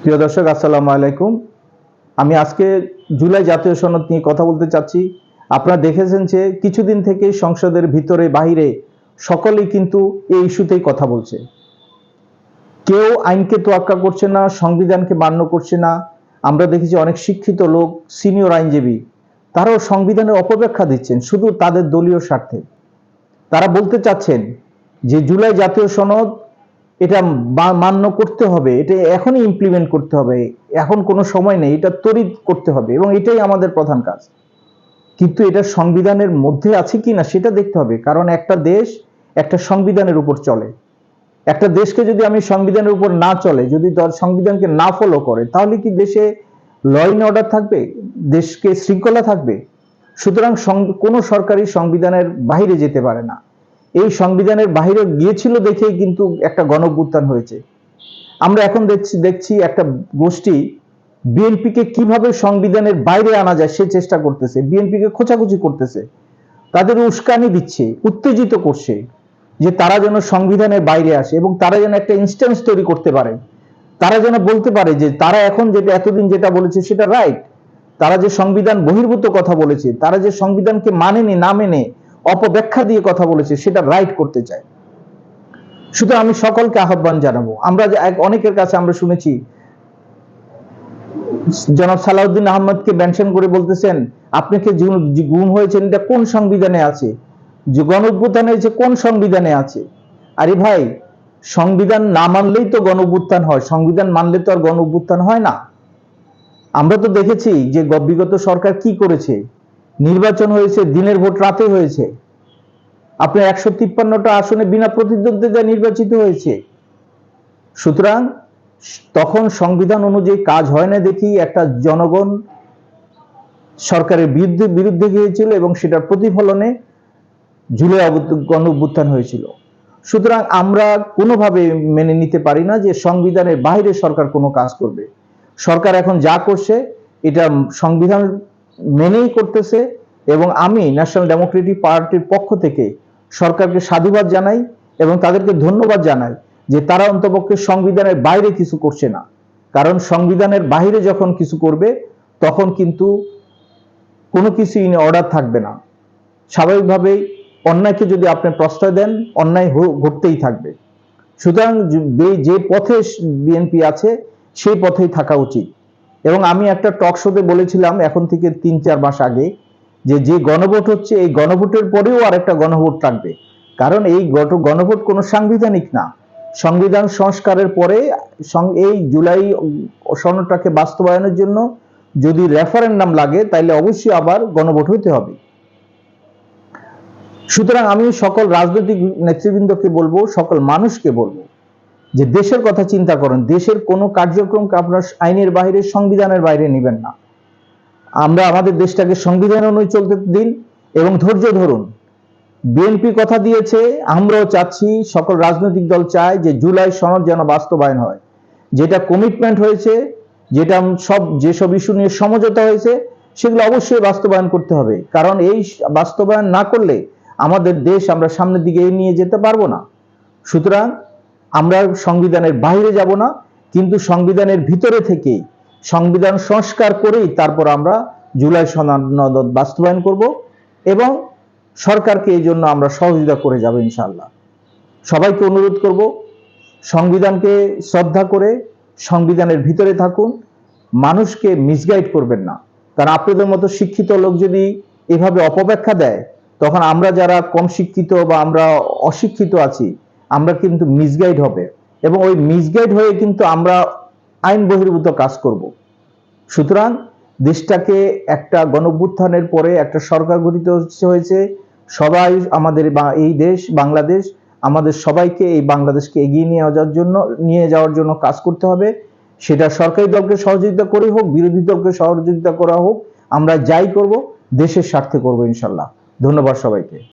প্রিয় দর্শক, আসসালামু আলাইকুম। আমি আজকে জুলাই জাতীয় সনদ নিয়ে কথা বলতে চাচ্ছি। আপনারা দেখেছেন যে কিছুদিন থেকে সংসদের ভিতরে বাহিরে সকলেই কিন্তু এই ইস্যুতেই কথা বলছে। কেউ আইনকে তোয়াক্কা করছে না, সংবিধানকে মান্য করছে না। আমরা দেখেছি অনেক শিক্ষিত লোক, সিনিয়র আইনজীবী, তারাও সংবিধানের অপব্যাখ্যা দিচ্ছেন শুধু তাদের দলীয় স্বার্থে। তারা বলতে চাচ্ছেন যে জুলাই জাতীয় সনদ এটা মান্য করতে হবে, এটা এখনই ইমপ্লিমেন্ট করতে হবে, এখন কোনো সময় নেই, এটা তড়িৎ করতে হবে এবং এটাই আমাদের প্রধান কাজ। কিন্তু এটা সংবিধানের মধ্যে আছে কিনা সেটা দেখতে হবে, কারণ একটা দেশ একটা সংবিধানের উপর চলে। একটা দেশকে যদি আমি সংবিধানের উপর না চলে, যদি সংবিধানকে না ফলো করে, তাহলে কি দেশে ল অ্যান্ড অর্ডার থাকবে? দেশকে শৃঙ্খলা থাকবে? সুতরাং কোনো সরকারই সংবিধানের বাইরে যেতে পারে না। এই সংবিধানের বাইরে গিয়েছিল দেখেই কিন্তু একটা গণঅভ্যুত্থান হয়েছে। আমরা এখন দেখছি একটা গোষ্ঠী বিএনপিকে কিভাবে সংবিধানের বাইরে আনা যায় সে চেষ্টা করতেছে, বিএনপিকে খোঁচাখুচি করতেছে, তাদের উস্কানি দিচ্ছে, উত্তেজিত করছে যে তারা যেন সংবিধানের বাইরে আসে এবং তারা যেন একটা ইনস্ট্যান্স তৈরি করতে পারে। তারা যেন বলতে পারে যে তারা এখন যেটা এতদিন যেটা বলেছে সেটা রাইট। তারা যে সংবিধান বহির্ভূত কথা বলেছে, তারা যে সংবিধানকে মানেনি, না মেনে অপব্যাখ্যা দিয়ে কথা বলেছে, সেটা রাইট করতে চায়। সুতরাং আমি সকলকে আহ্বান জানাবো। আমরা অনেকের কাছে আমরা শুনেছি জনাব সালাউদ্দিন আহমদকে মেনশন করে বলতেছেন আপনাকে গুম হয়েছেন এটা কোন সংবিধানে আছে, যে গণঅভ্যুত্থান হয়েছে কোন সংবিধানে আছে? আরে ভাই, সংবিধান না মানলেই তো গণঅভ্যুত্থান হয়, সংবিধান মানলে তো আর গণঅভ্যুত্থান হয় না। আমরা তো দেখেছি যে বিগত সরকার কি করেছে। নির্বাচন হয়েছে, দিনের ভোট রাতে হয়েছে। আপনার 153টা আসনে বিনা প্রতিদ্বন্দ্বিতায় নির্বাচিত হয়েছে। সুতরাং তখন সংবিধান অনুযায়ী কাজ হয় না দেখি একটা জনগণ সরকারের বিরুদ্ধে গিয়েছিল এবং সেটার প্রতিফলনে জুলাই গণঅভ্যুত্থান হয়েছিল। সুতরাং আমরা কোনোভাবে মেনে নিতে পারি না যে সংবিধানের বাইরে সরকার কোনো কাজ করবে। সরকার এখন যা করছে এটা সংবিধান মেনেই করতেছে এবং আমি ন্যাশনাল ডেমোক্রেটিক পার্টির পক্ষ থেকে সরকারকে সাধুবাদ জানাই এবং তাদেরকে ধন্যবাদ জানাই যে তারা অন্তপক্ষে সংবিধানের বাইরে কিছু করছে না। কারণ সংবিধানের বাইরে যখন কিছু করবে তখন কিন্তু কোনো কিছু ইন অর্ডার থাকবে না। স্বাভাবিকভাবেই অন্যায়কে যদি আপনি প্রশ্রয় দেন, অন্যায় ঘটতেই থাকবে। সুতরাং যে পথে বিএনপি আছে সেই পথেই থাকা উচিত। এবং আমি একটা টক শোতে বলেছিলাম এখন থেকে 3-4 মাস আগে যে গণভোট হচ্ছে, এই গণভোটের পরেও আরেকটা গণভোট থাকবে। কারণ এই গণভোট কোনো সাংবিধানিক না। সংবিধান সংস্কারের পরে এই জুলাই সনদটাকে বাস্তবায়নের জন্য যদি রেফারেন্ডাম লাগে তাহলে অবশ্যই আবার গণভোট হতে হবে। সুতরাং আমি সকল রাজনৈতিক নেতৃবৃন্দকে বলবো, সকল মানুষকে বলবো যে দেশের কথা চিন্তা করেন। দেশের কোনো কার্যক্রমকে আপনার আইনের বাইরে, সংবিধানের বাইরে নেবেন না। আমরা আমাদের দেশটাকে সংবিধান অনুযায়ী চলতে দিন এবং ধৈর্য ধরুন। বিএনপি কথা দিয়েছে, আমরাও চাচ্ছি, সকল রাজনৈতিক দল চায় যে জুলাই সনদ যেন বাস্তবায়ন হয়। যেটা কমিটমেন্ট হয়েছে, যেটা যেসব ইস্যু নিয়ে সমঝোতা হয়েছে সেগুলো অবশ্যই বাস্তবায়ন করতে হবে। কারণ এই বাস্তবায়ন না করলে আমাদের দেশ আমরা সামনের দিকে নিয়ে যেতে পারবো না। সুতরাং আমরা সংবিধানের বাইরে যাব না, কিন্তু সংবিধানের ভিতরে থেকেই সংবিধান সংস্কার করেই তারপর আমরা জুলাই সনদ বাস্তবায়ন করব এবং সরকারকে এই জন্য আমরা সহযোগিতা করে যাব ইনশাআল্লাহ। সবাইকে অনুরোধ করব সংবিধানকে শ্রদ্ধা করে সংবিধানের ভিতরে থাকুন, মানুষকে মিসগাইড করবেন না। কারণ আপনাদের মতো শিক্ষিত লোক যদি এভাবে অপব্যাখ্যা দেয় তখন আমরা যারা কম শিক্ষিত বা আমরা অশিক্ষিত আছি আমরা কিন্তু মিসগাইড হবে এবং ওই মিসগাইড হয়ে কিন্তু আমরা আইন বহির্ভূত কাজ করব। সুতরাং দেশটাকে একটা গণঅভ্যুত্থানের পরে একটা সরকার গঠিত হয়েছে। সবাই আমাদের এই দেশ বাংলাদেশ, আমাদের সবাইকে এই বাংলাদেশকে এগিয়ে নিয়ে যাওয়ার জন্য কাজ করতে হবে। সেটা সরকারি দলকে সহযোগিতা করে হোক, বিরোধী দলকে সহযোগিতা করা হোক, আমরা যাই করব দেশের স্বার্থে করব ইনশাল্লাহ। ধন্যবাদ সবাইকে।